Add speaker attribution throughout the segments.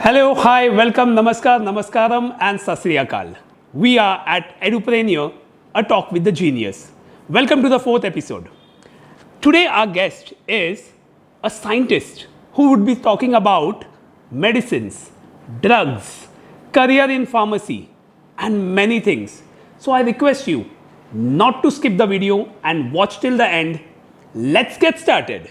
Speaker 1: Hello, hi, welcome, namaskar, namaskaram and sat sri akal. We are at Entrepreneur, a talk with the genius. Welcome to the fourth episode. Today our guest is a scientist who would be talking about medicines, drugs, career in pharmacy and many things. So I request you not to skip the video and watch till the end. Let's get started.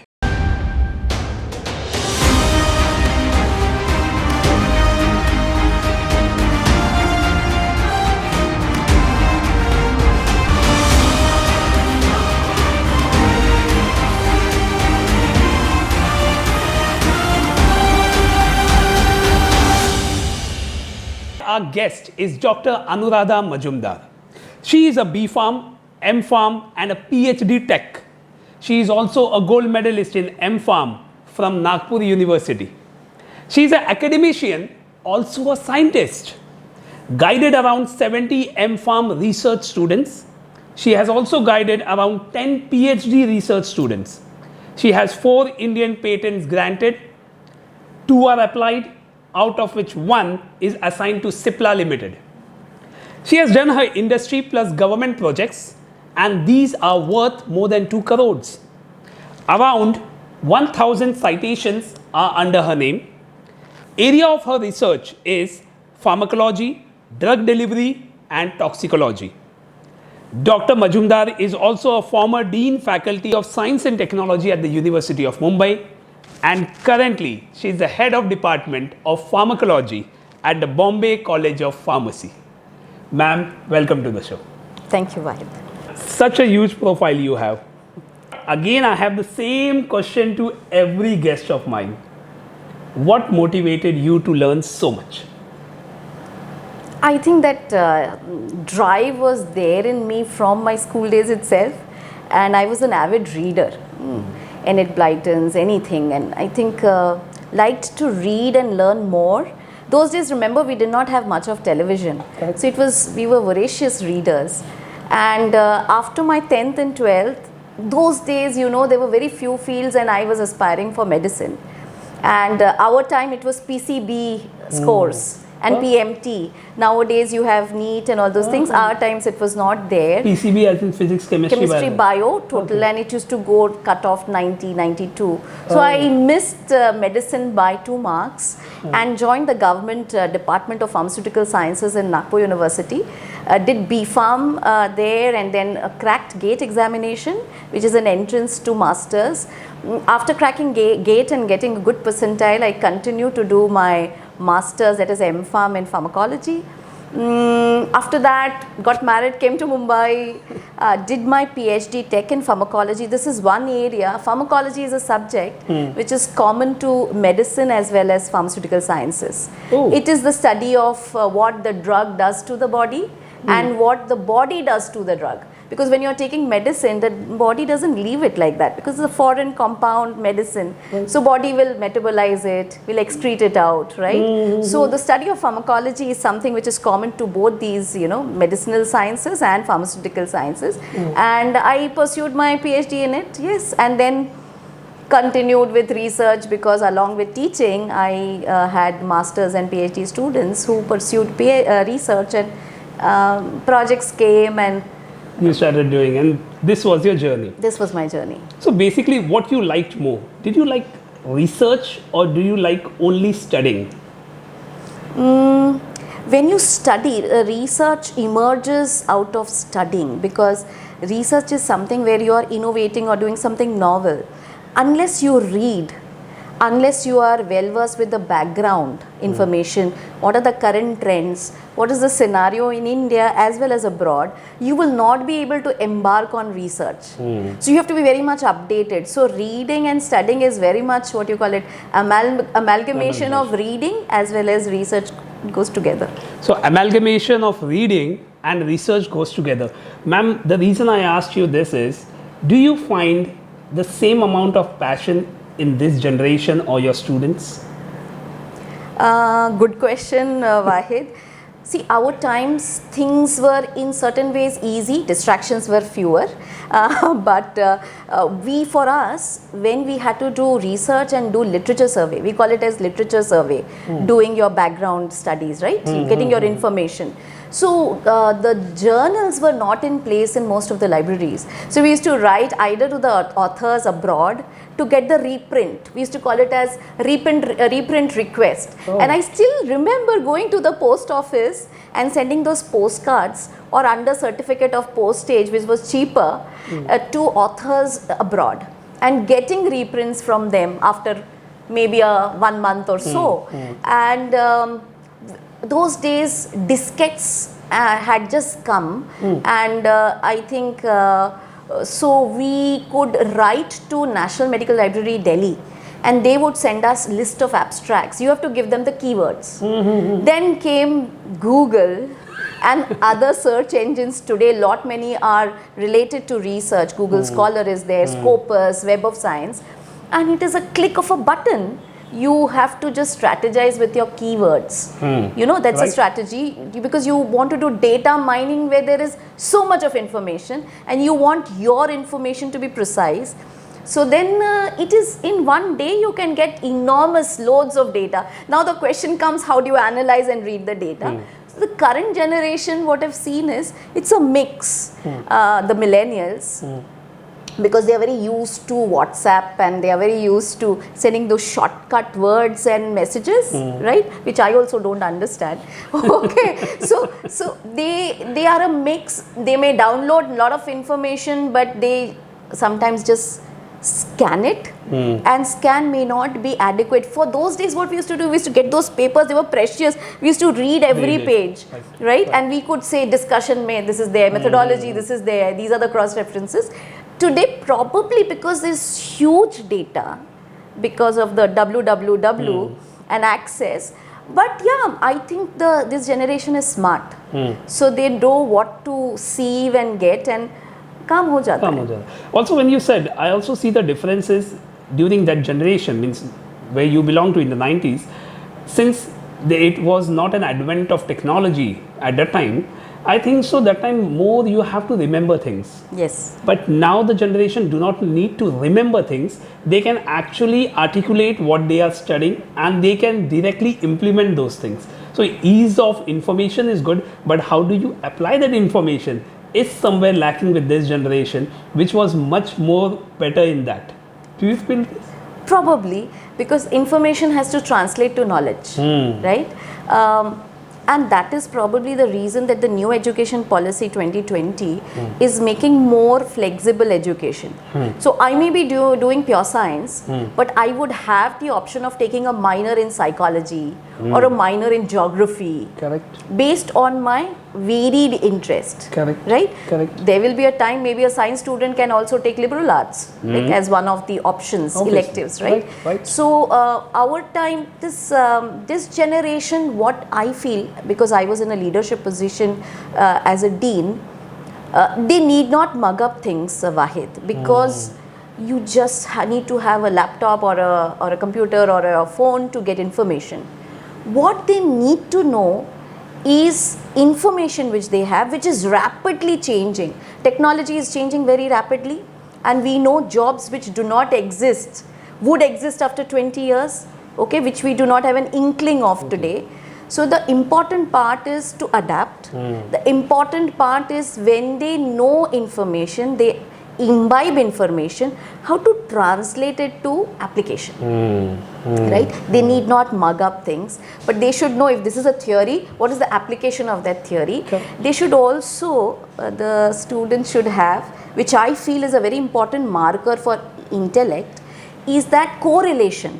Speaker 1: Our guest is Dr. Anuradha Majumdar. She is a B.Pharm, M.Pharm and a PhD Tech. She is also a gold medalist in M.Pharm from Nagpur University. She is an academician, also a scientist. Guided around 70 M.Pharm research students. She has also guided around 10 PhD research students. She has 4 Indian patents granted, 2 are applied, out of which 1 is assigned to Cipla Limited. She has done her industry plus government projects and these are worth more than 2 crores. Around 1000 citations are under her name. Area of her research is pharmacology, drug delivery and toxicology. Dr. Majumdar is also a former Dean Faculty of Science and Technology at the University of Mumbai. And currently, she is the head of Department of Pharmacology at the Bombay College of Pharmacy. Ma'am, welcome to the show.
Speaker 2: Thank you, Wahid.
Speaker 1: Such a huge profile you have. Again, I have the same question to every guest of mine. What motivated you to learn so much?
Speaker 2: I think that drive was there in me from my school days itself, and I was an avid reader. Enid Blyton's, anything, and I think liked to read and learn more. Those days, remember, we did not have much of television, so we were voracious readers. And after my 10th and 12th, those days, you know, there were very few fields and I was aspiring for medicine. And our time it was PCB scores and PMT. Nowadays you have NEET and all those things. Our times it was not there.
Speaker 1: PCB as in physics, chemistry,
Speaker 2: bio total, and it used to go cut off 90, 92. So I missed medicine by 2 marks and joined the government Department of Pharmaceutical Sciences in Nagpur University. Did B.Pharm there and then cracked GATE examination, which is an entrance to masters. After cracking GATE and getting a good percentile, I continued to do my masters, that is M.Pharm in pharmacology. After that, got married, came to Mumbai, did my PhD Tech in pharmacology. This is one area. Pharmacology is a subject which is common to medicine as well as pharmaceutical sciences. It is the study of what the drug does to the body and what the body does to the drug. Because when you're taking medicine, the body doesn't leave it like that because it's a foreign compound medicine. So body will metabolize it, will excrete it out, right? So the study of pharmacology is something which is common to both these, you know, medicinal sciences and pharmaceutical sciences. And I pursued my PhD in it, yes, and then continued with research because along with teaching, I had masters and PhD students who pursued research and projects came and
Speaker 1: you started doing, and this was your journey.
Speaker 2: This was my journey.
Speaker 1: So basically, what you liked more? Did you like research or do you like only studying?
Speaker 2: When you study, research emerges out of studying because research is something where you are innovating or doing something novel. Unless you read, unless you are well versed with the background information, what are the current trends, what is the scenario in India as well as abroad, you will not be able to embark on research. So you have to be very much updated. So reading and studying is very much what you call it, amalgamation of reading as well as research goes together.
Speaker 1: So amalgamation of reading and research goes together. Ma'am, the reason I asked you this is, do you find the same amount of passion in this generation or your students?
Speaker 2: Good question, Wahid. See, our times things were in certain ways easy, distractions were fewer, for us, when we had to do research and do literature survey, we call it as literature survey, doing your background studies, right? Getting your information. So the journals were not in place in most of the libraries. So we used to write either to the authors abroad to get the reprint. We used to call it as reprint request. And I still remember going to the post office and sending those postcards or under certificate of postage, which was cheaper, to authors abroad, and getting reprints from them after maybe 1 month or so. And those days diskettes had just come, and I think so we could write to National Medical Library, Delhi, and they would send us list of abstracts. You have to give them the keywords. Then came Google and other search engines. Today lot many are related to research. Google Scholar is there, Scopus, Web of Science, and it is a click of a button. You have to just strategize with your keywords. You know, that's a strategy, because you want to do data mining where there is so much of information and you want your information to be precise. So then it is in one day you can get enormous loads of data. Now the question comes, how do you analyze and read the data? So the current generation, what I've seen is, it's a mix. The millennials, because they are very used to WhatsApp and they are very used to sending those shortcut words and messages, right? Which I also don't understand. Okay, so they are a mix. They may download a lot of information, but they sometimes just scan it, and scan may not be adequate. For those days, what we used to do, we used to get those papers, they were precious. We used to read every page, right? And we could say discussion may, this is there, methodology, this is there, these are the cross references. Today, probably because there's huge data, because of the www and access. But yeah, I think this generation is smart. So they know what to sieve and get, and काम हो जाता है.
Speaker 1: Also, when you said, I also see the differences during that generation, means where you belong to in the 90s, since it was not an advent of technology at that time. I think so that time more you have to remember things.
Speaker 2: Yes.
Speaker 1: But now the generation do not need to remember things. They can actually articulate what they are studying and they can directly implement those things. So ease of information is good, but how do you apply that information is somewhere lacking with this generation, which was much more better in that. Do you feel this?
Speaker 2: Probably, because information has to translate to knowledge, right? And that is probably the reason that the new education policy 2020 is making more flexible education. So I may be doing pure science, but I would have the option of taking a minor in psychology or a minor in geography.
Speaker 1: Correct.
Speaker 2: Based on my varied interest.
Speaker 1: Correct.
Speaker 2: Right?
Speaker 1: Correct.
Speaker 2: There will be a time maybe a science student can also take liberal arts like as one of the options, electives, right?
Speaker 1: Right.
Speaker 2: So our time, this generation, what I feel, because I was in a leadership position as a dean, they need not mug up things, Wahid, because you just need to have a laptop or a computer or a phone to get information. What they need to know is information which they have, which is rapidly changing. Technology is changing very rapidly, and we know jobs which do not exist would exist after 20 years, okay, which we do not have an inkling of today. So the important part is to adapt. The important part is when they know information, they imbibe information, how to translate it to application, right? They need not mug up things, but they should know if this is a theory, what is the application of that theory. They should also, the students should have, which I feel is a very important marker for intellect, is that correlation.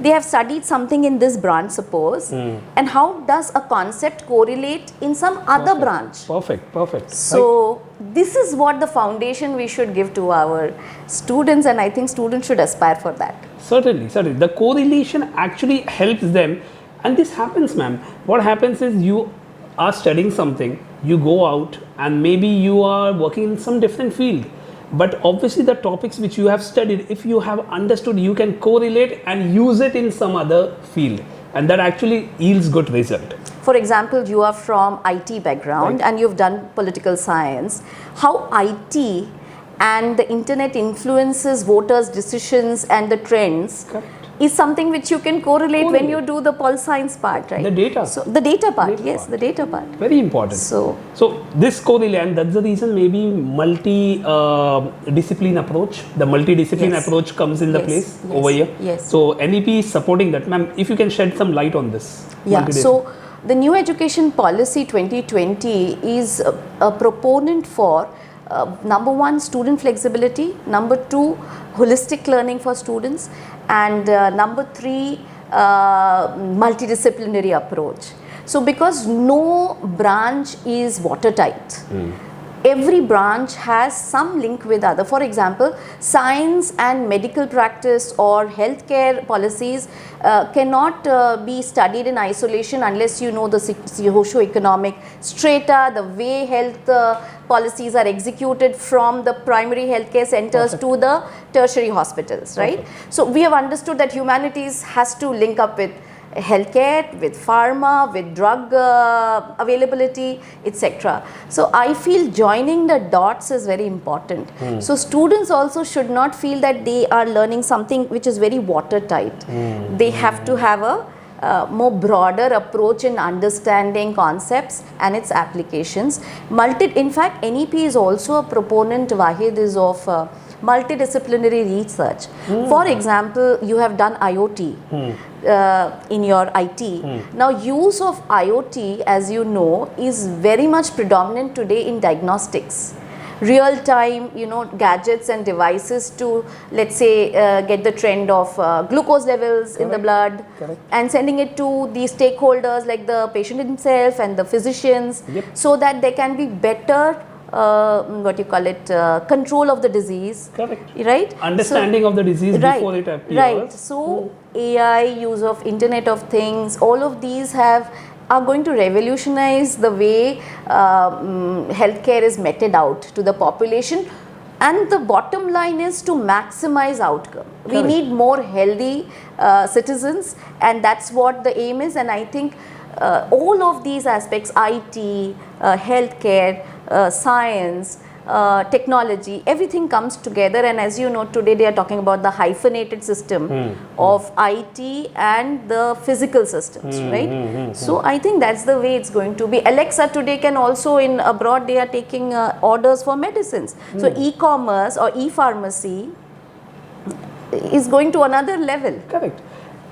Speaker 2: They have studied something in this branch, suppose, and how does a concept correlate in some other branch?
Speaker 1: Perfect.
Speaker 2: So this is what the foundation we should give to our students, and I think students should aspire for that.
Speaker 1: Certainly. The correlation actually helps them, and this happens, ma'am. What happens is you are studying something, you go out, and maybe you are working in some different field. But obviously the topics which you have studied, if you have understood, you can correlate and use it in some other field. and that actually yields good result.
Speaker 2: For example, you are from IT background and you've done political science. How IT and the internet influences voters' decisions and the trends is something which you can correlate when you do the pol science part, right?
Speaker 1: The data.
Speaker 2: So the data part, yes, the data part.
Speaker 1: Very important. So this correlate, and that's the reason maybe multi-discipline approach, the multidiscipline approach comes in the place over here.
Speaker 2: Yes.
Speaker 1: So NEP is supporting that. Ma'am, if you can shed some light on this.
Speaker 2: Yeah, so the New Education Policy 2020 is a proponent for number one, student flexibility, number two, holistic learning for students, and number three, multidisciplinary approach. So because no branch is watertight, every branch has some link with other. For example, science and medical practice or healthcare policies cannot be studied in isolation unless you know the socio-economic strata, the way health policies are executed from the primary healthcare centers to the tertiary hospitals, right? So we have understood that humanities has to link up with healthcare, with pharma, with drug availability, etc. So I feel joining the dots is very important. So students also should not feel that they are learning something which is very watertight. They have to have a more broader approach in understanding concepts and its applications. In fact, NEP is also a proponent, Wahid, is of multidisciplinary research. For example, you have done IoT in your IT. Now, use of IoT, as you know, is very much predominant today in diagnostics. Real-time, gadgets and devices to, let's say, get the trend of glucose levels in the blood and sending it to the stakeholders like the patient himself and the physicians, so that there can be better control of the disease. Right?
Speaker 1: Understanding of the disease before it appears.
Speaker 2: Right. So AI, use of Internet of Things, all of these are going to revolutionize the way healthcare is meted out to the population, and the bottom line is to maximize outcome. We need more healthy citizens, and that's what the aim is. And I think all of these aspects, IT, healthcare, science, technology, everything comes together. And as you know, today they are talking about the hyphenated system of IT and the physical systems, right? So I think that's the way it's going to be. Alexa today can also, in abroad, they are taking orders for medicines. So e-commerce or e-pharmacy is going to another level.
Speaker 1: Correct.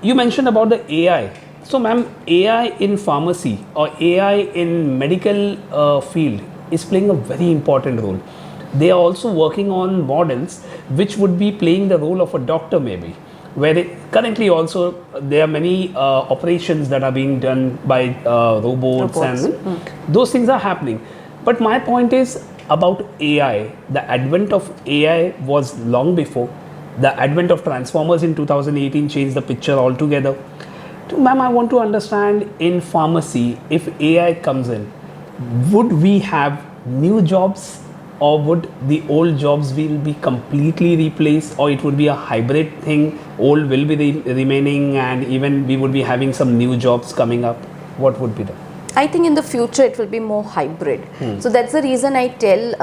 Speaker 1: You mentioned about the AI. So ma'am, AI in pharmacy or AI in medical field is playing a very important role. They are also working on models which would be playing the role of a doctor maybe, where currently also there are many operations that are being done by robots. And those things are happening. But my point is about AI. The advent of AI was long before. The advent of transformers in 2018 changed the picture altogether. Ma'am, I want to understand, in pharmacy, if AI comes in, would we have new jobs, or would the old jobs will be completely replaced, or it would be a hybrid thing? Old will be remaining, and even we would be having some new jobs coming up. What would be that?
Speaker 2: I think in the future it will be more hybrid. So that's the reason I tell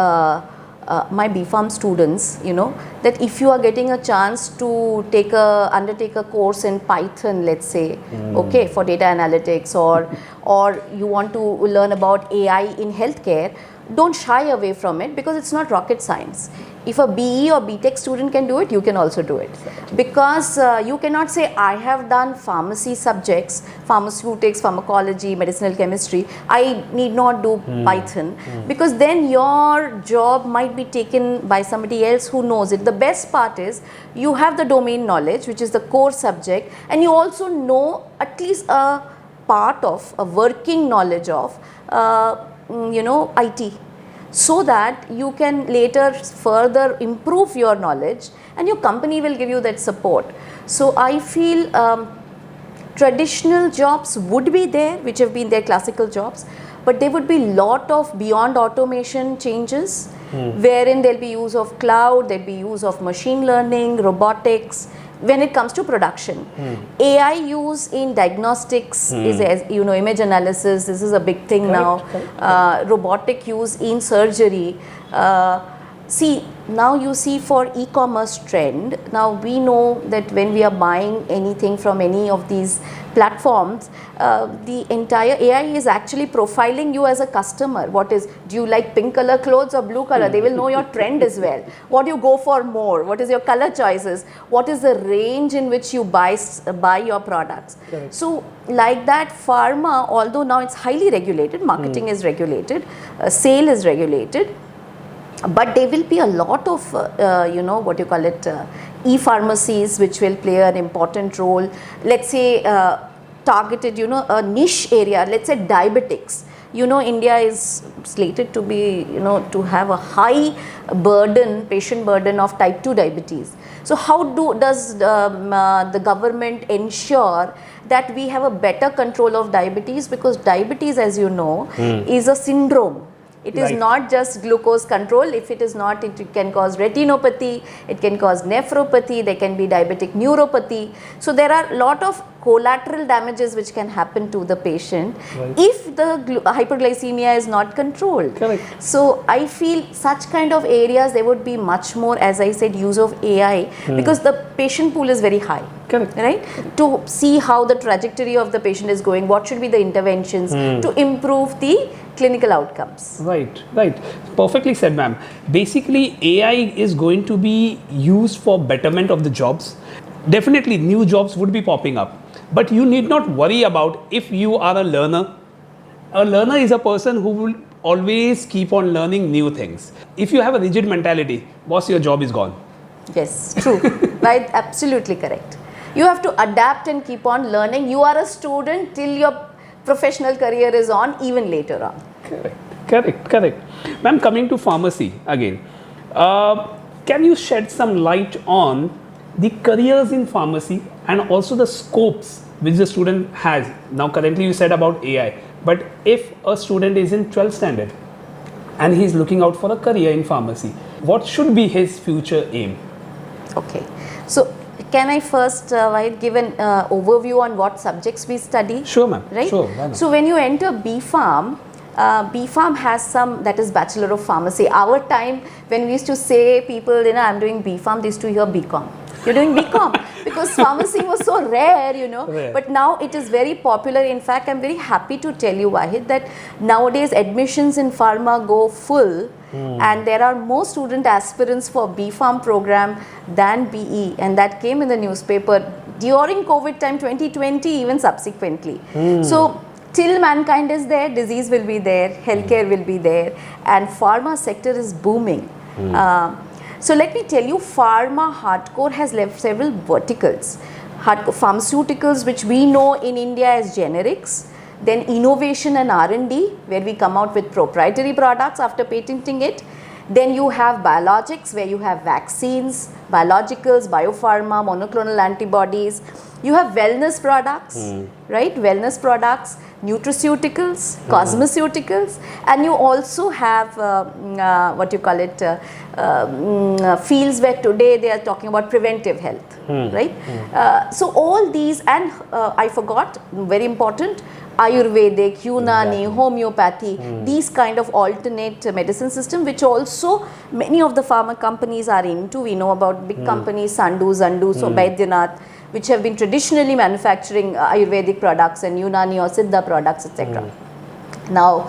Speaker 2: my B.Pharm students, that if you are getting a chance to undertake a course in Python, let's say, for data analytics, or you want to learn about AI in healthcare, don't shy away from it, because it's not rocket science. If a BE or BTech student can do it, you can also do it. Because you cannot say, I have done pharmacy subjects, pharmaceutics, pharmacology, medicinal chemistry, I need not do Python, because then your job might be taken by somebody else who knows it. The best part is you have the domain knowledge, which is the core subject, and you also know at least a part of a working knowledge of IT, so that you can later further improve your knowledge, and your company will give you that support. So I feel traditional jobs would be there, which have been their classical jobs, but there would be lot of beyond automation changes, wherein there'll be use of cloud, there'll be use of machine learning, robotics, when it comes to production. AI use in diagnostics is, as you know, image analysis. This is a big thing now. Robotic use in surgery. See, now you see for e-commerce trend, now we know that when we are buying anything from any of these platforms, the entire AI is actually profiling you as a customer. What is, do you like pink color clothes or blue color? They will know your trend as well. What do you go for more? What is your color choices? What is the range in which you buy your products?
Speaker 1: Correct.
Speaker 2: So like that, pharma, although now it's highly regulated, marketing is regulated, sale is regulated, but there will be a lot of, you know, what you call it, e-pharmacies which will play an important role. Let's say targeted, you know, a niche area, let's say diabetics. You know, India is slated to be, you know, to have a high burden, patient burden of type 2 diabetes. So how does the government ensure that we have a better control of diabetes? Because diabetes, as you know, is a syndrome. It is not just glucose control. If it is not, it can cause retinopathy, it can cause nephropathy, there can be diabetic neuropathy. So there are a lot of collateral damages which can happen to the patient if the hyperglycemia is not controlled.
Speaker 1: Correct.
Speaker 2: So I feel such kind of areas, there would be much more, as I said, use of AI because the patient pool is very high.
Speaker 1: Correct.
Speaker 2: Right? To see how the trajectory of the patient is going, what should be the interventions to improve the clinical outcomes.
Speaker 1: Right, right. Perfectly said, ma'am. Basically, AI is going to be used for betterment of the jobs. Definitely, new jobs would be popping up. But you need not worry about if you are a learner. A learner is a person who will always keep on learning new things. If you have a rigid mentality, boss, your job is gone.
Speaker 2: Yes, true. Right, absolutely correct. You have to adapt and keep on learning. You are a student till your professional career is on, even later on.
Speaker 1: Correct, correct, correct. Ma'am, coming to pharmacy again, can you shed some light on the careers in pharmacy and also the scopes which the student has? Now, currently you said about AI, but if a student is in 12th standard and he is looking out for a career in pharmacy, what should be his future aim?
Speaker 2: Okay, so can I first give an overview on what subjects we study?
Speaker 1: Sure, ma'am.
Speaker 2: Right?
Speaker 1: Sure,
Speaker 2: so when you enter B.Pharm, B.Pharm has some, that is Bachelor of Pharmacy. Our time, when we used to say people, you know, I'm doing B.Pharm, they used to hear B.Com. You're doing B.Com because pharmacy was so rare, you know.
Speaker 1: Rare.
Speaker 2: But now it is very popular. In fact, I'm very happy to tell you, Wahid, that nowadays admissions in pharma go full. And there are more student aspirants for B.Pharm program than BE, and that came in the newspaper during COVID time 2020, even subsequently. So till mankind is there, disease will be there, healthcare will be there, and pharma sector is booming. So let me tell you, pharma hardcore has left several verticals. Pharmaceuticals, which we know in India as generics, then innovation and R&D, where we come out with proprietary products after patenting it. Then you have biologics, where you have vaccines, biologicals, biopharma, monoclonal antibodies. You have wellness products, right? Wellness products, nutraceuticals, cosmeceuticals, and you also have what you call it, fields where today they are talking about preventive health, right? So all these, and I forgot, very important, Ayurvedic, Unani, homeopathy, these kind of alternate medicine system, which also many of the pharma companies are into. We know about big companies, Sandu, Zandu, so Baidyanath, which have been traditionally manufacturing Ayurvedic products and Unani or Siddha products, etc. Now,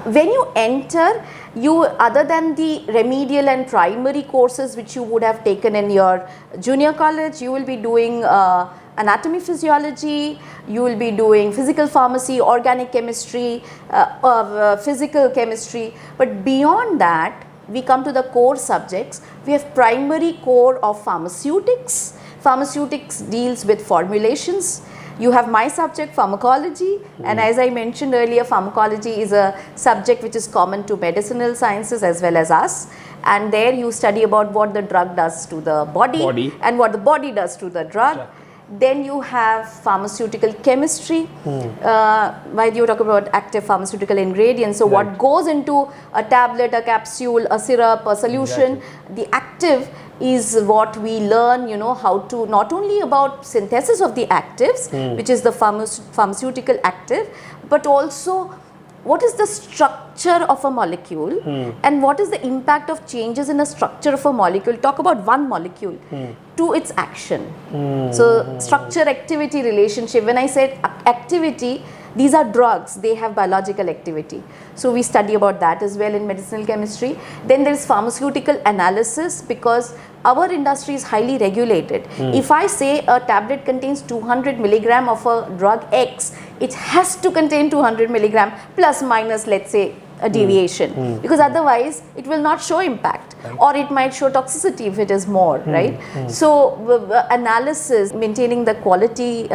Speaker 2: when you enter, you, other than the remedial and primary courses which you would have taken in your junior college, you will be doing anatomy physiology, you will be doing physical pharmacy, organic chemistry, physical chemistry. But beyond that, we come to the core subjects. We have primary core of pharmaceutics. Pharmaceutics deals with formulations. You have my subject, pharmacology, and as I mentioned earlier, pharmacology is a subject which is common to medicinal sciences as well as us. And there you study about what the drug does to the body. And what the body does to the drug. Then you have pharmaceutical chemistry, while you talk about active pharmaceutical ingredients. So what goes into a tablet, a capsule, a syrup, a solution, the active is what we learn, how to, not only about synthesis of the actives, which is the pharmaceutical active, but also what is the structure of a molecule and what is the impact of changes in the structure of a molecule. Talk about one molecule to its action. So structure activity relationship. When I said activity, these are drugs, they have biological activity. So we study about that as well in medicinal chemistry. Then there is pharmaceutical analysis, because our industry is highly regulated. If I say a tablet contains 200 milligram of a drug X, it has to contain 200 milligram plus minus, let's say, a deviation, because otherwise it will not show impact, or it might show toxicity if it is more, right? So analysis, maintaining the quality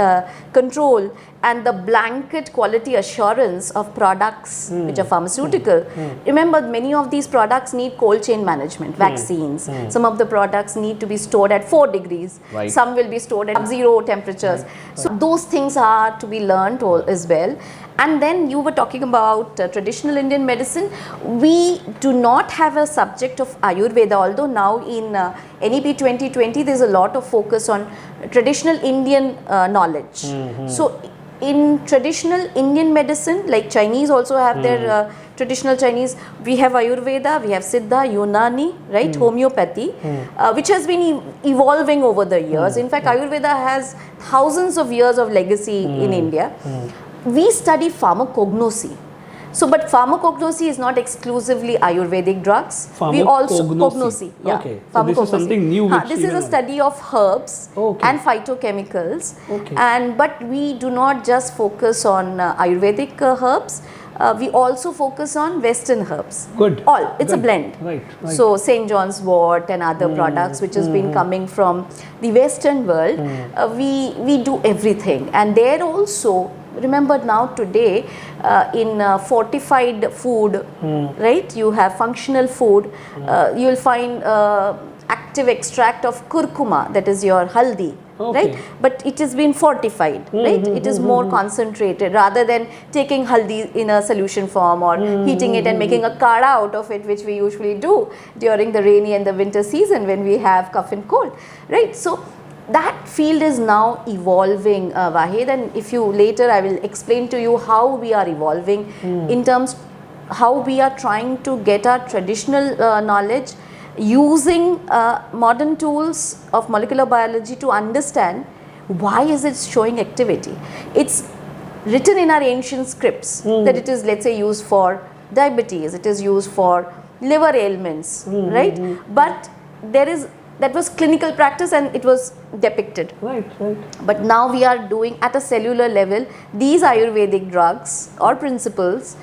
Speaker 2: control and the blanket quality assurance of products which are pharmaceutical. Remember, many of these products need cold chain management, vaccines. Some of the products need to be stored at 4 degrees. Some will be stored at zero temperatures. So those things are to be learned as well. And then you were talking about traditional Indian medicine. We do not have a subject of Ayurveda, although now in NEP 2020 there is a lot of focus on traditional Indian knowledge. So in traditional Indian medicine, like Chinese also have their traditional Chinese, we have Ayurveda, we have Siddha, Unani, right, homeopathy, which has been evolving over the years. In fact, Ayurveda has thousands of years of legacy in India. We study pharmacognosy. So, but pharmacognosy is not exclusively Ayurvedic drugs. We also cognosy. Yeah.
Speaker 1: Okay. So this is something new.
Speaker 2: This is a study of herbs and phytochemicals. But we do not just focus on Ayurvedic herbs. We also focus on Western herbs. It's a blend.
Speaker 1: Right.
Speaker 2: So St. John's wort and other products which has been coming from the Western world, we do everything. And there also, remember now today in fortified food, right, you have functional food, you will find active extract of curcuma, that is your haldi. Right, but it has been fortified, right? It is more concentrated, rather than taking haldi in a solution form or heating it and making a kada out of it, which we usually do during the rainy and the winter season when we have cough and cold, right? So that field is now evolving, Wahid, and if you later I will explain to you how we are evolving in terms how we are trying to get our traditional knowledge using modern tools of molecular biology to understand why is it showing activity. It's written in our ancient scripts that it is, let's say, used for diabetes, it is used for liver ailments, right? But that was clinical practice and it was depicted. But now we are doing at a cellular level these Ayurvedic drugs or principles.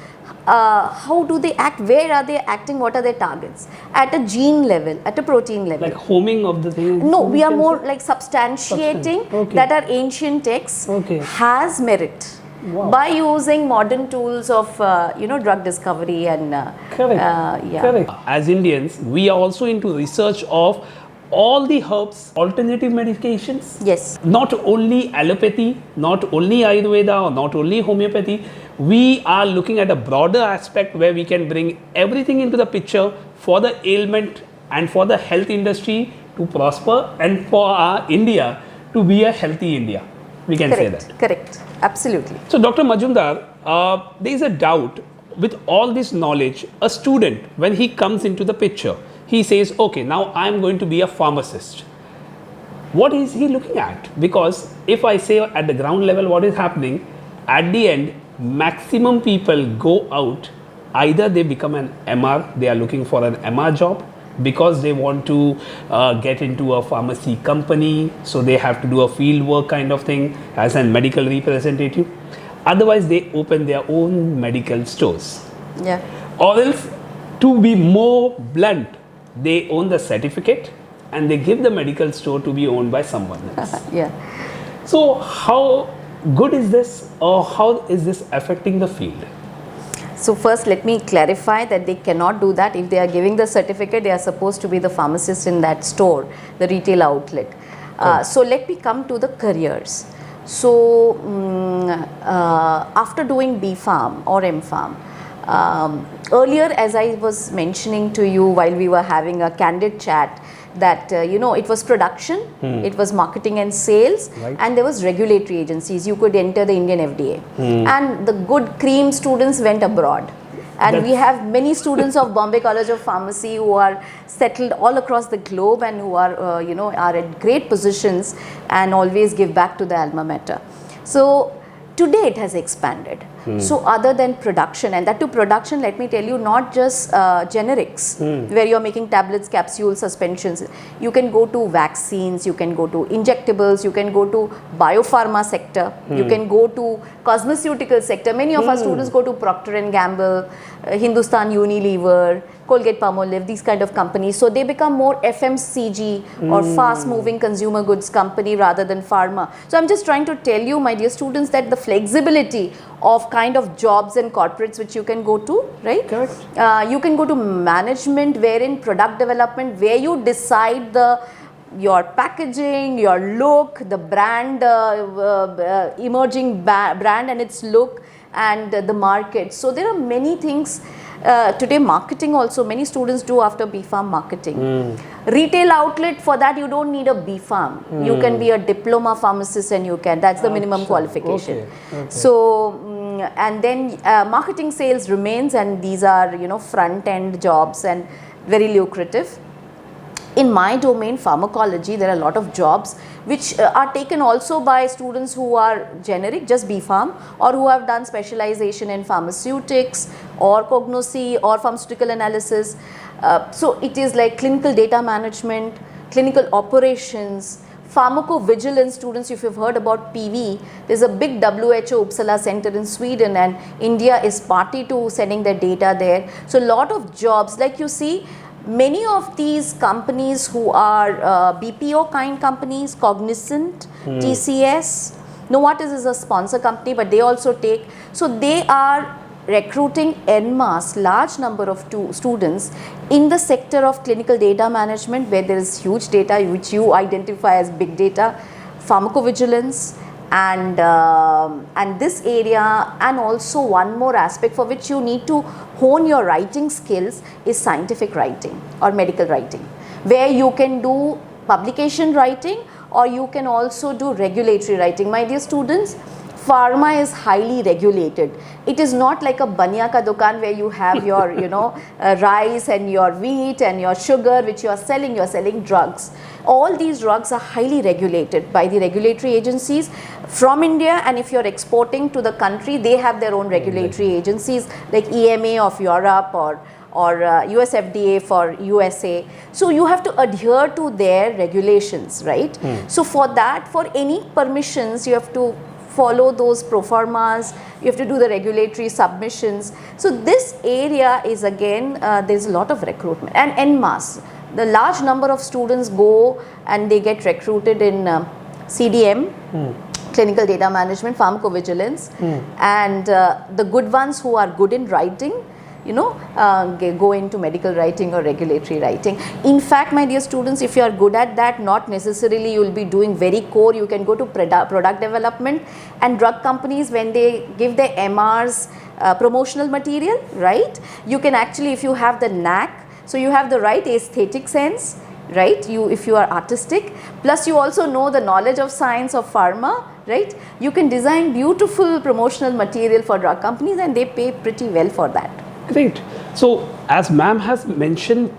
Speaker 2: How do they act? Where are they acting? What are their targets? At a gene level, at a protein level.
Speaker 1: Like homing of the thing?
Speaker 2: No, we are more like substantiating that our ancient text has merit. By using modern tools of drug discovery and
Speaker 1: Correct. As Indians, we are also into research of all the herbs, alternative medications.
Speaker 2: Yes.
Speaker 1: Not only allopathy, not only Ayurveda or not only homeopathy. We are looking at a broader aspect where we can bring everything into the picture for the ailment and for the health industry to prosper and for our India to be a healthy India. We can say that.
Speaker 2: Correct. Absolutely.
Speaker 1: So Dr. Majumdar, there is a doubt with all this knowledge, a student, when he comes into the picture, he says, okay, now I am going to be a pharmacist. What is he looking at? Because if I say at the ground level what is happening, at the end, maximum people go out, either they become an MR, they are looking for an MR job because they want to get into a pharmacy company, so they have to do a field work kind of thing as a medical representative. Otherwise, they open their own medical stores.
Speaker 2: Yeah.
Speaker 1: Or else, to be more blunt, they own the certificate and they give the medical store to be owned by someone else.
Speaker 2: Yeah.
Speaker 1: So how good is this, or how is this affecting the field?
Speaker 2: So first let me clarify that they cannot do that. If they are giving the certificate, they are supposed to be the pharmacist in that store, the retail outlet. So let me come to the careers. So after doing B Pharm or M Pharm, earlier, as I was mentioning to you while we were having a candid chat, that it was production, it was marketing and sales, and there was regulatory agencies. You could enter the Indian FDA, and the good cream students went abroad. And we have many students of Bombay College of Pharmacy who are settled all across the globe and who are, are at great positions and always give back to the alma mater. So today it has expanded. So other than production, and that to production, let me tell you, not just generics, where you're making tablets, capsules, suspensions. You can go to vaccines, you can go to injectables, you can go to biopharma sector, you can go to cosmeceutical sector. Many of our students go to Procter & Gamble, Hindustan Unilever, Colgate-Palmolive, these kind of companies. So they become more FMCG or fast-moving consumer goods company rather than pharma. So I'm just trying to tell you, my dear students, that the flexibility of kind of jobs and corporates which you can go to, right? Correct. You can go to management, wherein product development, where you decide your packaging, your look, the brand, emerging brand and its look, and the market. So there are many things. Today marketing also, many students do after B Pharm marketing. Retail outlet, for that you don't need a B Pharm. You can be a diploma pharmacist and you can, that's the minimum qualification. Okay. So, and then marketing sales remains, and these are, front end jobs and very lucrative. In my domain, pharmacology, there are a lot of jobs which are taken also by students who are generic, just B Pharm, or who have done specialization in pharmaceutics or cognosy or pharmaceutical analysis. So it is like clinical data management, clinical operations, pharmacovigilance students. If you've heard about PV, there's a big WHO Uppsala center in Sweden, and India is party to sending their data there. So a lot of jobs, like you see, many of these companies who are BPO kind companies, Cognizant, TCS, Novartis is a sponsor company, but they also take, so they are recruiting en masse, large number of students in the sector of clinical data management, where there is huge data which you identify as big data, pharmacovigilance, and this area. And also one more aspect for which you need to hone your writing skills is scientific writing or medical writing, where you can do publication writing or you can also do regulatory writing. My dear students, pharma is highly regulated. It is not like a banya ka dukan where you have your rice and your wheat and your sugar which you are selling drugs. All these drugs are highly regulated by the regulatory agencies from India, and if you are exporting to the country, they have their own regulatory agencies like EMA of Europe or US FDA for USA. So you have to adhere to their regulations, right? So for that, for any permissions, you have to follow those proformas, you have to do the regulatory submissions. So this area is again, there's a lot of recruitment, and en masse. The large number of students go and they get recruited in CDM, clinical data management, pharmacovigilance, and the good ones who are good in writing, go into medical writing or regulatory writing. In fact, my dear students, if you are good at that, not necessarily you will be doing very core. You can go to product development, and drug companies, when they give their MRs promotional material, right? You can actually, if you have the knack, so you have the right aesthetic sense, right? If you are artistic, plus you also know the knowledge of science of pharma, right? You can design beautiful promotional material for drug companies, and they pay pretty well for that.
Speaker 1: Great. So as ma'am has mentioned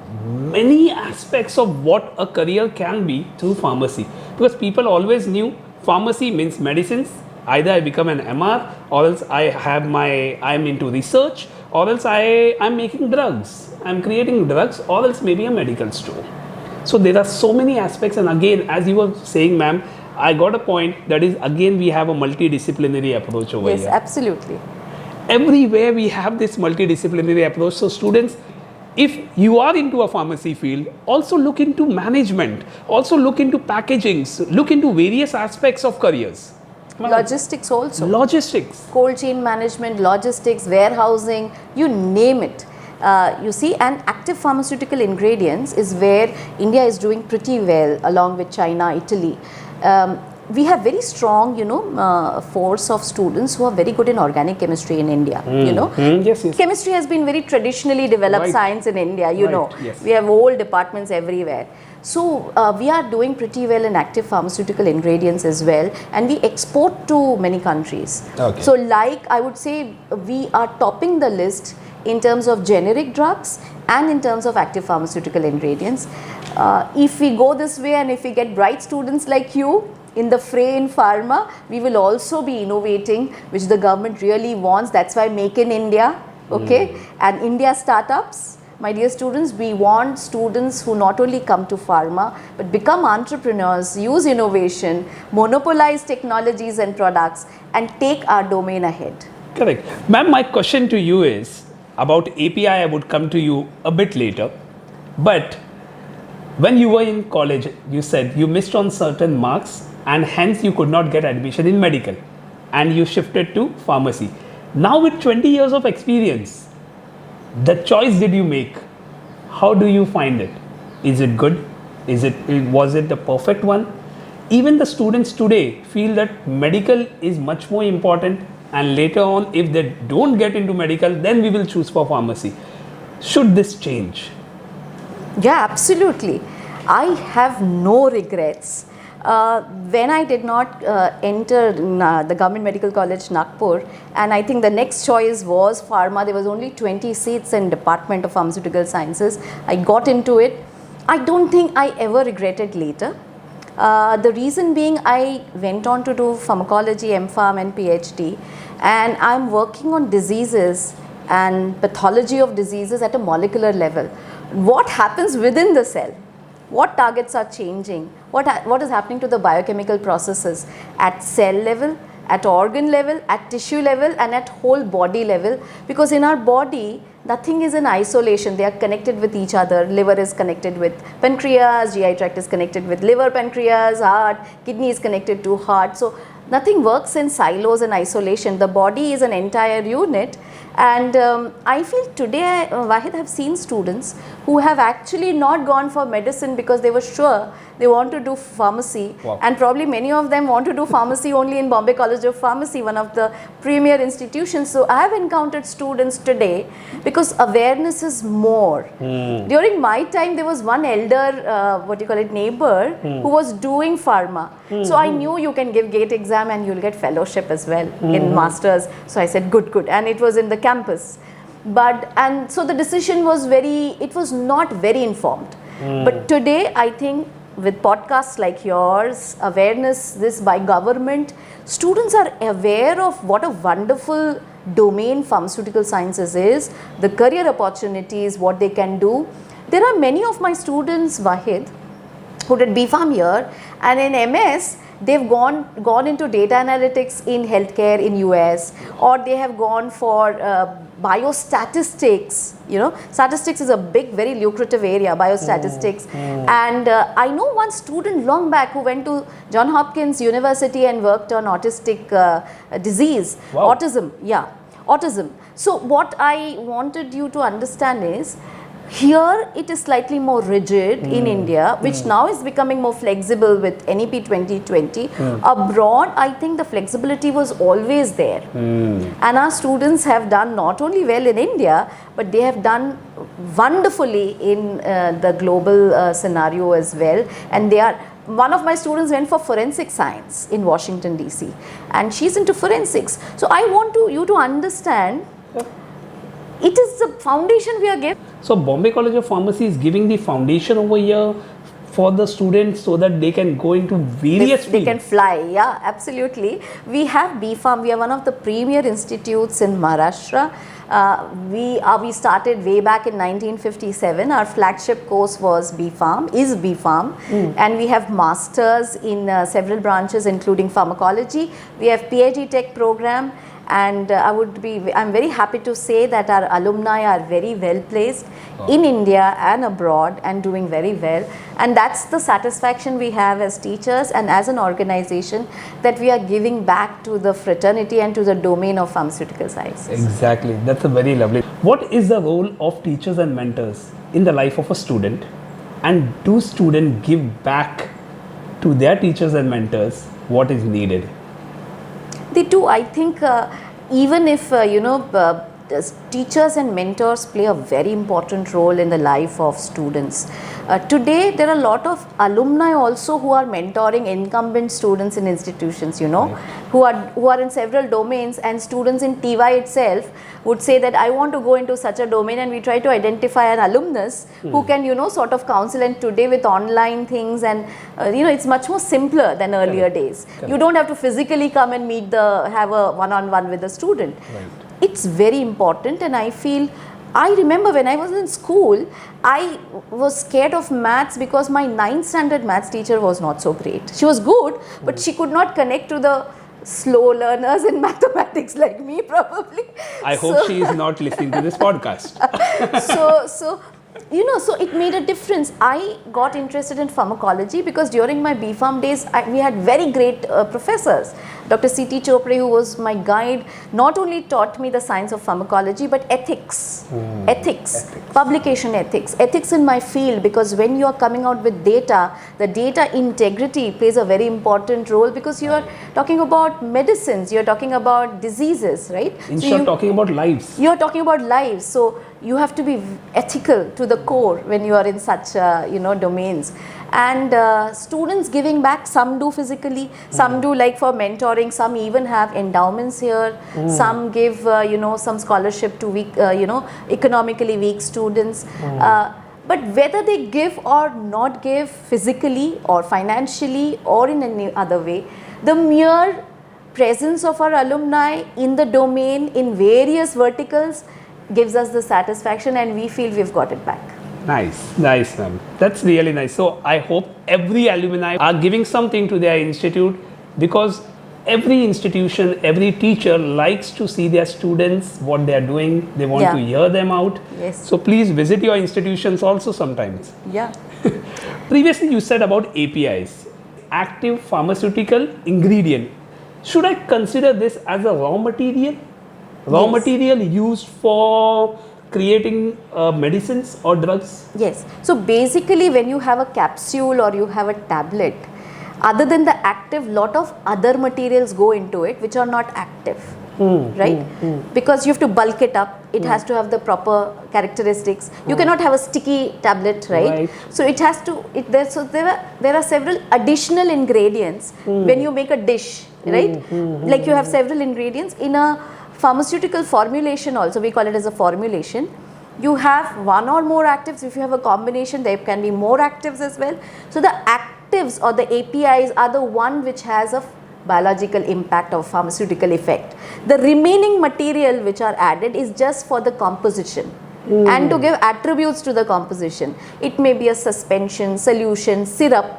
Speaker 1: many aspects of what a career can be through pharmacy, because people always knew pharmacy means medicines. Either I become an MR, or else I'm into research, or else I'm making drugs, I'm creating drugs, or else maybe a medical store. So there are so many aspects, and again, as you were saying, ma'am, I got a point, that is again we have a multidisciplinary approach over here.
Speaker 2: Yes, absolutely.
Speaker 1: Everywhere we have this multidisciplinary approach. So students, if you are into a pharmacy field, also look into management, also look into packagings, look into various aspects of careers.
Speaker 2: Logistics also.
Speaker 1: Logistics.
Speaker 2: Cold chain management, logistics, warehousing, you name it. You see, and active pharmaceutical ingredients is where India is doing pretty well along with China, Italy. We have very strong, force of students who are very good in organic chemistry in India,
Speaker 1: Yes, yes.
Speaker 2: Chemistry has been very traditionally developed
Speaker 1: Right.
Speaker 2: science in India, you
Speaker 1: Right,
Speaker 2: know.
Speaker 1: yes.
Speaker 2: We have whole departments everywhere. So we are doing pretty well in active pharmaceutical ingredients as well, and we export to many countries.
Speaker 1: Okay.
Speaker 2: So like I would say we are topping the list in terms of generic drugs and in terms of active pharmaceutical ingredients. If we go this way and if we get bright students like you in the fray in pharma, we will also be innovating, which the government really wants. That's why Make in India, okay, and India startups. My dear students, we want students who not only come to pharma but become entrepreneurs, use innovation, monopolize technologies and products, and take our domain ahead.
Speaker 1: Correct. Ma'am, my question to you is about API. I would come to you a bit later. But when you were in college, you said you missed on certain marks and hence you could not get admission in medical and you shifted to pharmacy. Now with 20 years of experience, the choice did you make? How do you find it? Is it good? Was it the perfect one? Even the students today feel that medical is much more important, and later on if they don't get into medical, then we will choose for pharmacy. Should this change?
Speaker 2: Yeah, absolutely. I have no regrets. When I did not enter the Government Medical College Nagpur, and I think the next choice was pharma. There was only 20 seats in Department of Pharmaceutical Sciences. I got into it. I don't think I ever regretted later. The reason being, I went on to do pharmacology, MPharm and PhD, and I'm working on diseases and pathology of diseases at a molecular level. What happens within the cell? What targets are changing? What is happening to the biochemical processes at cell level, at organ level, at tissue level, and at whole body level? Because in our body, nothing is in isolation. They are connected with each other. Liver is connected with pancreas, GI tract is connected with liver, pancreas, heart, kidney is connected to heart. So nothing works in silos and isolation. The body is an entire unit. And I feel today, Wahid, have seen students who have actually not gone for medicine because they were sure they want to do pharmacy.
Speaker 1: Wow.
Speaker 2: And probably many of them want to do pharmacy only in Bombay College of Pharmacy, one of the premier institutions. So I have encountered students today because awareness is more. During my time, there was one elder, neighbor who was doing pharma. So I knew you can give GATE exam and you'll get fellowship as well in masters. So I said, good. And it was in the campus. And so the decision was not very informed. But today, I think with podcasts like yours, awareness this by government, students are aware of what a wonderful domain pharmaceutical sciences is, the career opportunities, what they can do. There are many of my students, Wahid, who did BPharm here, and in MS, they've gone into data analytics in healthcare in US, or they have gone for biostatistics. Statistics is a big, very lucrative area, biostatistics. And I know one student long back who went to Johns Hopkins University and worked on autistic disease,
Speaker 1: Wow.
Speaker 2: autism. So what I wanted you to understand is, here it is slightly more rigid in India, which now is becoming more flexible with NEP 2020. Abroad, I think the flexibility was always there. And our students have done not only well in India, but they have done wonderfully in the global scenario as well. And one of my students went for forensic science in Washington DC, and she's into forensics. So I want you to understand, it is the foundation we are giving.
Speaker 1: So Bombay College of Pharmacy is giving the foundation over here for the students so that they can go into various
Speaker 2: They
Speaker 1: fields.
Speaker 2: can fly, yeah, absolutely. We have BPharm. We are one of the premier institutes in Maharashtra. We started way back in 1957. Our flagship course was is BPharm. And we have masters in several branches including pharmacology. We have PhD tech program. and I'm very happy to say that our alumni are very well placed in India and abroad and doing very well, and that's the satisfaction we have as teachers and as an organization, that we are giving back to the fraternity and to the domain of pharmaceutical sciences.
Speaker 1: Exactly, that's a very lovely. What is the role of teachers and mentors in the life of a student, and do students give back to their teachers and mentors what is needed?
Speaker 2: They do. I think even if teachers and mentors play a very important role in the life of students. Today there are a lot of alumni also who are mentoring incumbent students in institutions,
Speaker 1: Right.
Speaker 2: who are in several domains, and students in TY itself would say that I want to go into such a domain, and we try to identify an alumnus who can sort of counsel. And today with online things and it's much more simpler than earlier days. You don't have to physically come and have a one-on-one with the student.
Speaker 1: Right.
Speaker 2: It's very important, and I remember when I was in school, I was scared of maths because my 9th standard maths teacher was not so great. She was good, but she could not connect to the slow learners in mathematics like me probably.
Speaker 1: I hope she is not listening to this podcast.
Speaker 2: So it made a difference. I got interested in pharmacology because during my B.Pharm days, we had very great professors. Dr. C.T. Chopre, who was my guide, not only taught me the science of pharmacology, but ethics, publication ethics in my field, because when you are coming out with data, the data integrity plays a very important role, because you are talking about medicines, you are talking about diseases, right?
Speaker 1: You are talking about lives.
Speaker 2: You are talking about lives. So you have to be ethical to the core when you are in such domains. And students giving back, some do physically, some do like for mentoring, some even have endowments here, some give some scholarship to weak, economically weak students. But whether they give or not give physically or financially or in any other way, the mere presence of our alumni in the domain in various verticals gives us the satisfaction, and we feel we've got it back.
Speaker 1: Nice, ma'am. That's really nice. So I hope every alumni are giving something to their institute, because every institution, every teacher likes to see their students, what they are doing. They want to hear them out.
Speaker 2: Yes.
Speaker 1: So please visit your institutions also sometimes.
Speaker 2: Yeah.
Speaker 1: Previously you said about APIs, active pharmaceutical ingredient. Should I consider this as a raw material? Raw material used for creating medicines or drugs?
Speaker 2: Yes. So basically when you have a capsule or you have a tablet, other than the active, lot of other materials go into it which are not active, right? Because you have to bulk it up. It has to have the proper characteristics. You cannot have a sticky tablet, right? So it has to, there are several additional ingredients when you make a dish, right? Like you have several ingredients in a pharmaceutical formulation also, we call it as a formulation. You have one or more actives. If you have a combination, there can be more actives as well. So the actives or the APIs are the one which has a biological impact or pharmaceutical effect. The remaining material which are added is just for the composition and to give attributes to the composition. It may be a suspension, solution, syrup,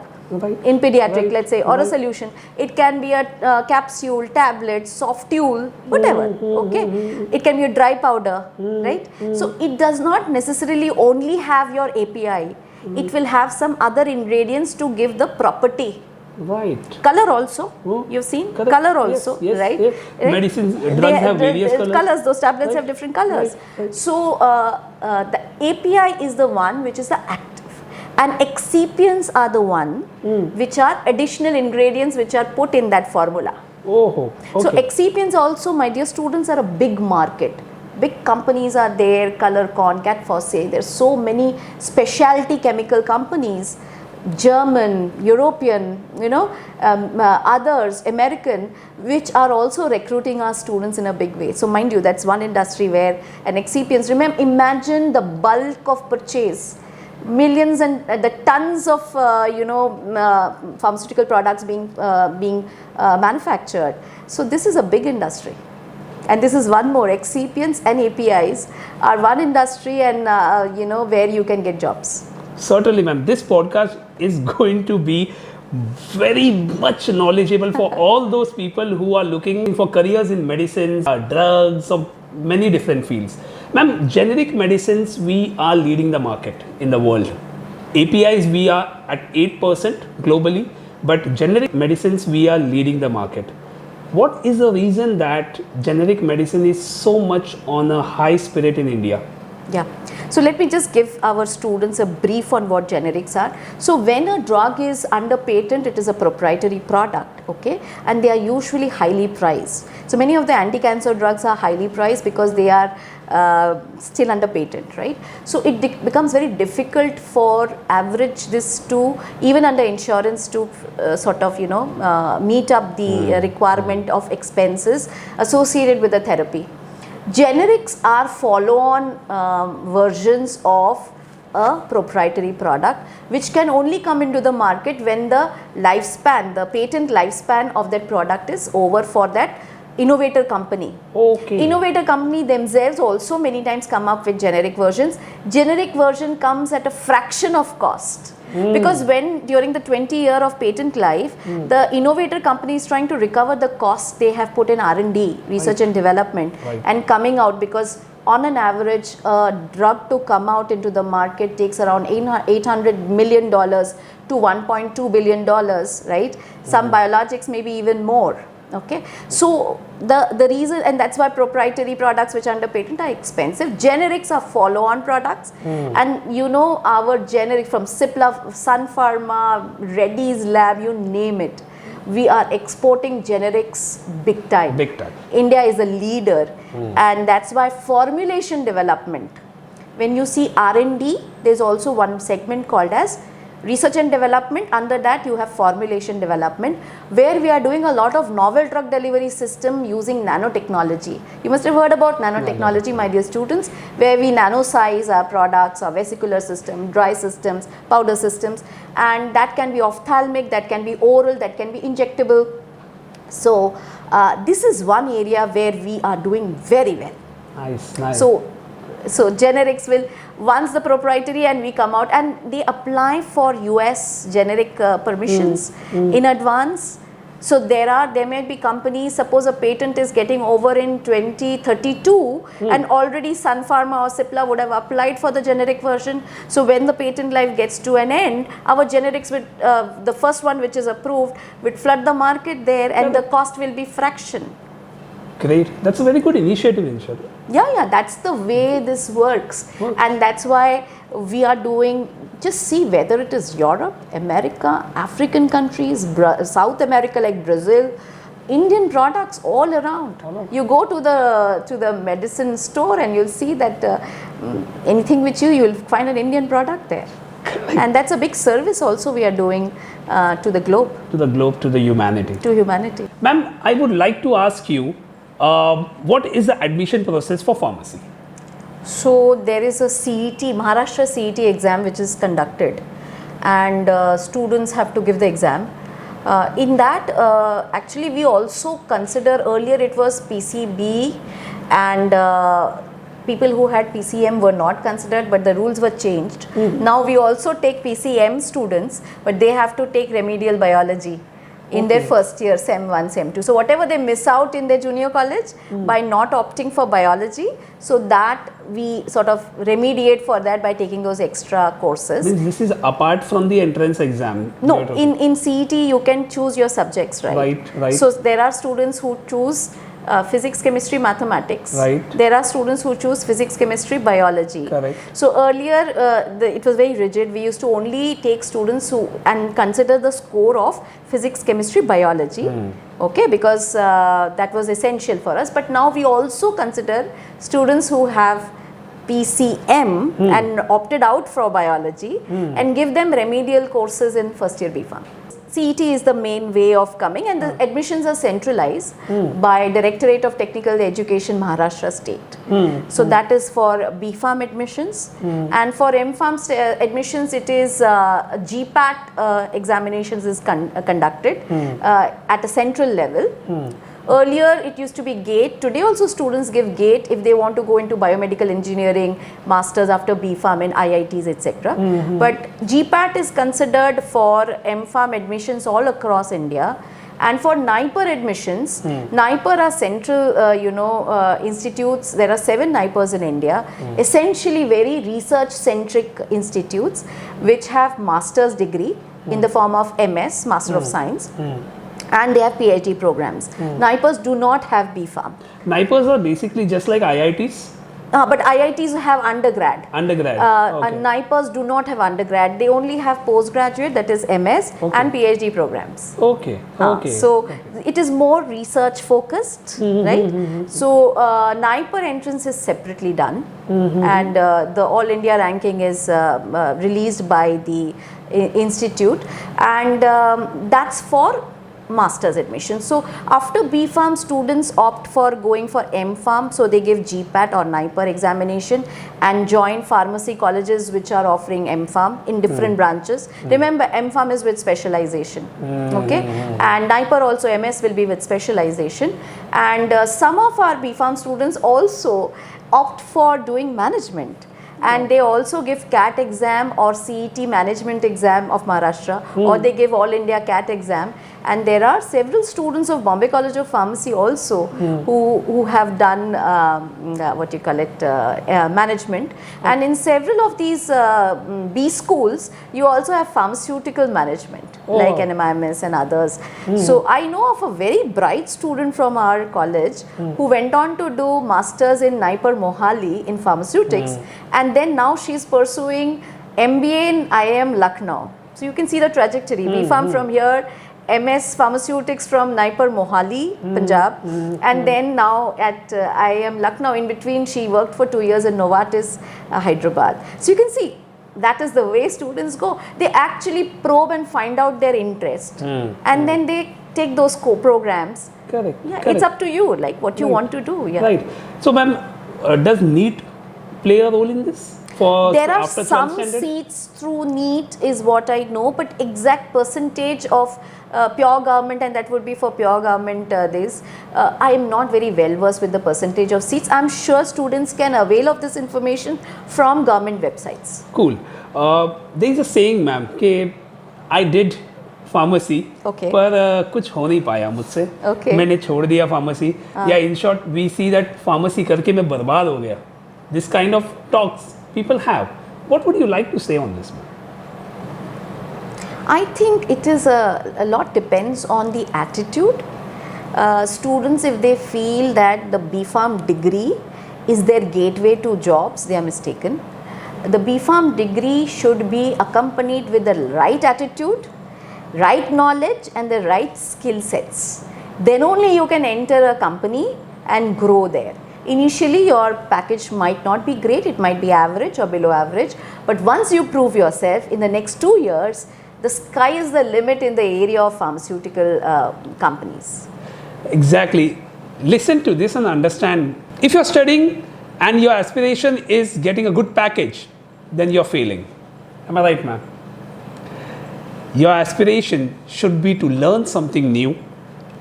Speaker 2: in pediatric, let's say, or a solution. It can be a capsule, tablet, softule, whatever, okay? It can be a dry powder, right? So it does not necessarily only have your API. It will have some other ingredients to give the property.
Speaker 1: Right.
Speaker 2: Color also, you've seen?
Speaker 1: Correct.
Speaker 2: Color also,
Speaker 1: yes,
Speaker 2: right?
Speaker 1: Yes. Medicines, drugs have various colors.
Speaker 2: Those tablets have different colors. So the API is the one which is the active. And excipients are the one which are additional ingredients which are put in that formula.
Speaker 1: Oh, okay.
Speaker 2: So excipients also, my dear students, are a big market. Big companies are there, Colorcon, Cat Fosse. There's so many specialty chemical companies, German, European, others, American, which are also recruiting our students in a big way. So mind you, that's one industry where an excipients, imagine the bulk of purchase. Millions and the tons of pharmaceutical products being manufactured. So this is a big industry, and this is one more. Excipients and APIs are one industry, and where you can get jobs.
Speaker 1: Certainly, ma'am. This podcast is going to be very much knowledgeable for all those people who are looking for careers in medicines, drugs, or many different fields. Ma'am, generic medicines, we are leading the market in the world. APIs, we are at 8% globally, but generic medicines, we are leading the market. What is the reason that generic medicine is so much on a high spirit in India?
Speaker 2: Yeah. So let me just give our students a brief on what generics are. So when a drug is under patent, it is a proprietary product, okay, and they are usually highly priced. So many of the anti-cancer drugs are highly priced because they are still under patent, right? So it becomes very difficult for average this to, even under insurance, to sort of, meet up the requirement of expenses associated with the therapy. Generics are follow-on versions of a proprietary product which can only come into the market when the lifespan, the patent lifespan of that product is over for that innovator company.
Speaker 1: Okay.
Speaker 2: Innovator company themselves also many times come up with generic versions. Generic version comes at a fraction of cost. Because when during the 20-year of patent life, the innovator company is trying to recover the costs they have put in R&D, research and development, and coming out, because on an average, a drug to come out into the market takes around $800 million to $1.2 billion, right? Some biologics may be even more. Okay, so the reason, and that's why proprietary products which are under patent are expensive. Generics are follow-on products, and our generic from Cipla, Sun Pharma, Reddy's Lab, you name it, we are exporting generics big time.
Speaker 1: Big time.
Speaker 2: India is a leader, and that's why formulation development. When you see R&D, there's also one segment called as research and development. Under that you have formulation development, where we are doing a lot of novel drug delivery system using nanotechnology. You must have heard about nanotechnology, my dear students, where we nanosize our products, our vesicular system, dry systems, powder systems, and that can be ophthalmic, that can be oral, that can be injectable. So this is one area where we are doing very well.
Speaker 1: Nice, nice.
Speaker 2: So generics will, once the proprietary and we come out, and they apply for US generic permissions in advance. So there may be companies, suppose a patent is getting over in 2032 and already Sun Pharma or Cipla would have applied for the generic version. So when the patent life gets to an end, our generics would, the first one which is approved, would flood the market there, and the cost will be fraction.
Speaker 1: Great. That's a very good initiative, Insha.
Speaker 2: Yeah, that's the way this works. And that's why we are doing, just see whether it is Europe, America, African countries, South America like Brazil, Indian products all around. You go to the medicine store and you'll see that anything which you'll find an Indian product there. And that's a big service also we are doing to the globe. To the globe, to the humanity. To humanity.
Speaker 1: Ma'am, I would like to ask you, what is the admission process for pharmacy?
Speaker 2: So there is a CET, Maharashtra CET exam which is conducted, and students have to give the exam. In that, actually we also consider, earlier it was PCB, and people who had PCM were not considered, but the rules were changed. Now we also take PCM students, but they have to take remedial biology in their first year, SEM 1, SEM 2. So whatever they miss out in their junior college by not opting for biology, so that we sort of remediate for that by taking those extra courses.
Speaker 1: This is apart from the entrance exam?
Speaker 2: No, in CET you can choose your subjects, right?
Speaker 1: Right.
Speaker 2: So there are students who choose physics, chemistry, mathematics.
Speaker 1: Right.
Speaker 2: There are students who choose physics, chemistry, biology.
Speaker 1: Correct.
Speaker 2: So earlier it was very rigid. We used to only take students who and consider the score of physics, chemistry, biology. Okay, because that was essential for us. But now we also consider students who have PCM and opted out for biology and give them remedial courses in first year B.Pharm. CET is the main way of coming, and the admissions are centralized by Directorate of Technical Education, Maharashtra State. So that is for B.Pharm admissions, and for M.Pharm admissions it is GPAT examinations is conducted at a central level. Earlier it used to be GATE. Today also students give GATE if they want to go into biomedical engineering, masters after B.Pharm in IITs, etc. But GPAT is considered for M.Pharm admissions all across India. And for NIPER admissions, NIPER are central, institutes. There are 7 NIPERs in India, essentially very research-centric institutes which have master's degree in the form of MS, Master of Science, and they have PhD programs. NIPERs do not have B.Pharm.
Speaker 1: NIPERs are basically just like IITs?
Speaker 2: But IITs have undergrad.
Speaker 1: Undergrad.
Speaker 2: And NIPERs do not have undergrad. They only have postgraduate, that is MS, and PhD programs.
Speaker 1: Okay.
Speaker 2: So it is more research focused, right? So NIPER entrance is separately done, and the All India ranking is released by the institute, and that's for master's admission. So after B.Pharm, students opt for going for M.Pharm, so they give GPAT or NIPER examination and join pharmacy colleges which are offering M.Pharm in different branches. Remember, M.Pharm is with specialization, okay, and NIPER also MS will be with specialization, and some of our B.Pharm students also opt for doing management. And they also give CAT exam or CET management exam of Maharashtra, or they give All India CAT exam. And there are several students of Bombay College of Pharmacy also who have done management. And in several of these B schools, you also have pharmaceutical management like NMIMS and others. So I know of a very bright student from our college who went on to do masters in NIPER Mohali in pharmaceutics, and then now she is pursuing MBA in IIM Lucknow. So you can see the trajectory. B.Pharm from here, MS Pharmaceutics from NIPER Mohali, Punjab, and then now at IIM Lucknow. In between, she worked for 2 years in Novartis, Hyderabad. So you can see that is the way students go. They actually probe and find out their interest, and then they take those programs.
Speaker 1: Correct.
Speaker 2: Yeah,
Speaker 1: correct.
Speaker 2: It's up to you, like what you want to do. Yeah.
Speaker 1: Right. So, ma'am, does NEET play a role in this?
Speaker 2: There are some seats through NEET is what I know, but exact percentage of pure government, and that would be for pure government days, I am not very well versed with the percentage of seats. I am sure students can avail of this information from government websites.
Speaker 1: Cool. There is a saying, ma'am, कि I did pharmacy, पर कुछ हो नहीं पाया मुझसे, मैंने छोड़ दिया pharmacy, या in short we see that pharmacy करके मैं बर्बाद हो गया. This kind of talks people have. What would you like to say on this, ma'am?
Speaker 2: I think it is a lot depends on the attitude. Students, if they feel that the B.Pharm degree is their gateway to jobs, they are mistaken. The B.Pharm degree should be accompanied with the right attitude, right knowledge and the right skill sets. Then only you can enter a company and grow there. Initially your package might not be great, it might be average or below average, but once you prove yourself, in the next 2 years, the sky is the limit in the area of pharmaceutical companies.
Speaker 1: Exactly. Listen to this and understand. If you're studying and your aspiration is getting a good package, then you're failing. Am I right, ma'am? Your aspiration should be to learn something new,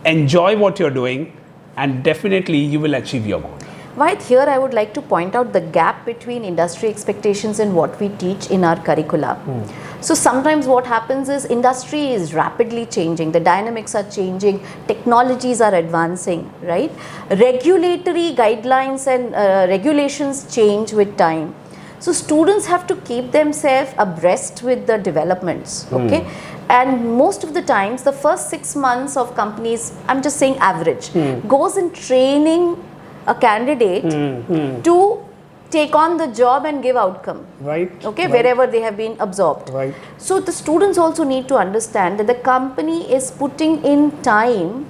Speaker 1: enjoy what you're doing, and definitely you will achieve your goal.
Speaker 2: Right, here I would like to point out the gap between industry expectations and what we teach in our curricula. So sometimes what happens is industry is rapidly changing, the dynamics are changing, technologies are advancing, right? Regulatory guidelines and regulations change with time. So students have to keep themselves abreast with the developments, okay? And most of the times, the first 6 months of companies, I'm just saying average, goes in training a candidate to take on the job and give outcome,
Speaker 1: right?
Speaker 2: Okay, wherever they have been absorbed.
Speaker 1: Right.
Speaker 2: So the students also need to understand that the company is putting in time,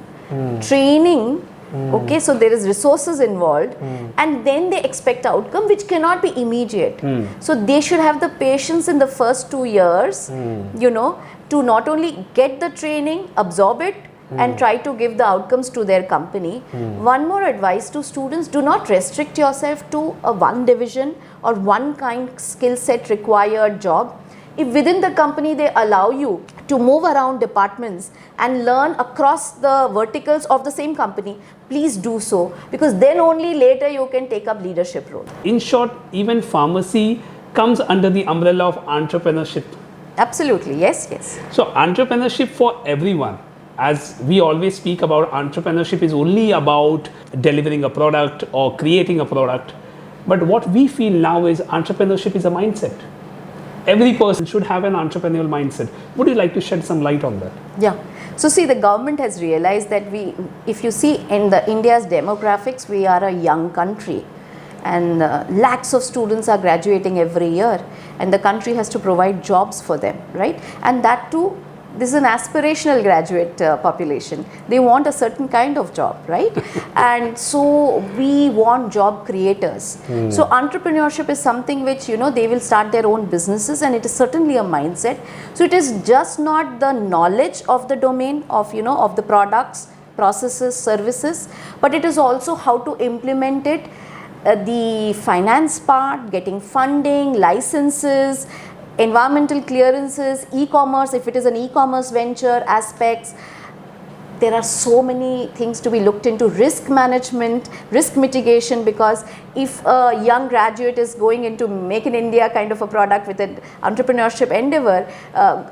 Speaker 2: training, okay, so there is resources involved, and then they expect outcome which cannot be immediate. So they should have the patience in the first 2 years, you know, to not only get the training, absorb it, and try to give the outcomes to their company. One more advice to students, do not restrict yourself to a one division or one kind skill set required job. If within the company they allow you, to move around departments and learn across the verticals of the same company, please do so, because then only later you can take up leadership role.
Speaker 1: In short, even pharmacy comes under the umbrella of entrepreneurship.
Speaker 2: Absolutely, yes, yes.
Speaker 1: So entrepreneurship for everyone, as we always speak about, entrepreneurship is only about delivering a product or creating a product. But what we feel now is entrepreneurship is a mindset. Every person should have an entrepreneurial mindset. Would you like to shed some light on that?
Speaker 2: Yeah. So see, the government has realized that if you see in the India's demographics, we are a young country, and lakhs of students are graduating every year, and the country has to provide jobs for them, right? And that too, this is an aspirational graduate population. They want a certain kind of job, right? And so we want job creators. So entrepreneurship is something which, they will start their own businesses, and it is certainly a mindset. So it is just not the knowledge of the domain of, of the products, processes, services, but it is also how to implement it, the finance part, getting funding, licenses, environmental clearances, e-commerce, if it is an e-commerce venture, aspects. There are so many things to be looked into. Risk management, risk mitigation, because if a young graduate is going into Make in India kind of a product with an entrepreneurship endeavor,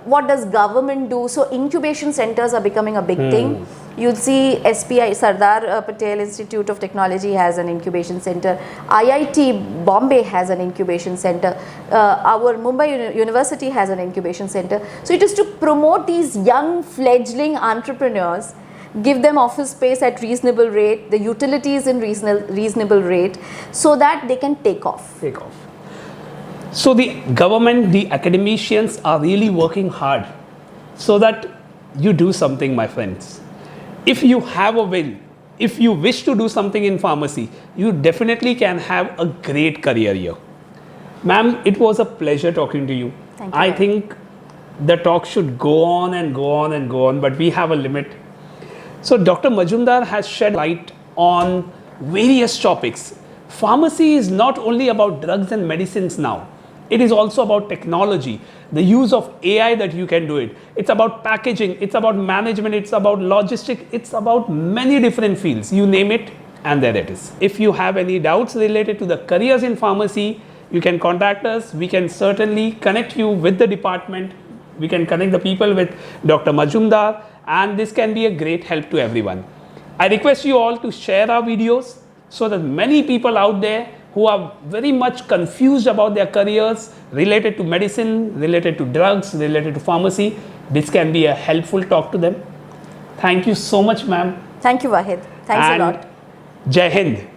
Speaker 2: what does government do? So incubation centers are becoming a big thing. You'll see SPI, Sardar Patel Institute of Technology has an incubation center. IIT Bombay has an incubation center. Our Mumbai University has an incubation center. So it is to promote these young fledgling entrepreneurs, give them office space at reasonable rate, the utilities in reasonable rate, so that they can take off.
Speaker 1: So the government, the academicians are really working hard so that you do something, my friends. If you have a will, if you wish to do something in pharmacy, you definitely can have a great career here. Ma'am, it was a pleasure talking to you.
Speaker 2: Thank you.
Speaker 1: I think the talk should go on and go on and go on, but we have a limit. So Dr. Majumdar has shed light on various topics. Pharmacy is not only about drugs and medicines now. It is also about technology, the use of AI that you can do it. It's about packaging, it's about management, it's about logistics, it's about many different fields. You name it, and there it is. If you have any doubts related to the careers in pharmacy, you can contact us. We can certainly connect you with the department. We can connect the people with Dr. Majumdar, and this can be a great help to everyone. I request you all to share our videos so that many people out there who are very much confused about their careers related to medicine, related to drugs, related to pharmacy, this can be a helpful talk to them. Thank you so much, ma'am.
Speaker 2: Thank you, Wahid. Thanks a lot.
Speaker 1: Jai Hind.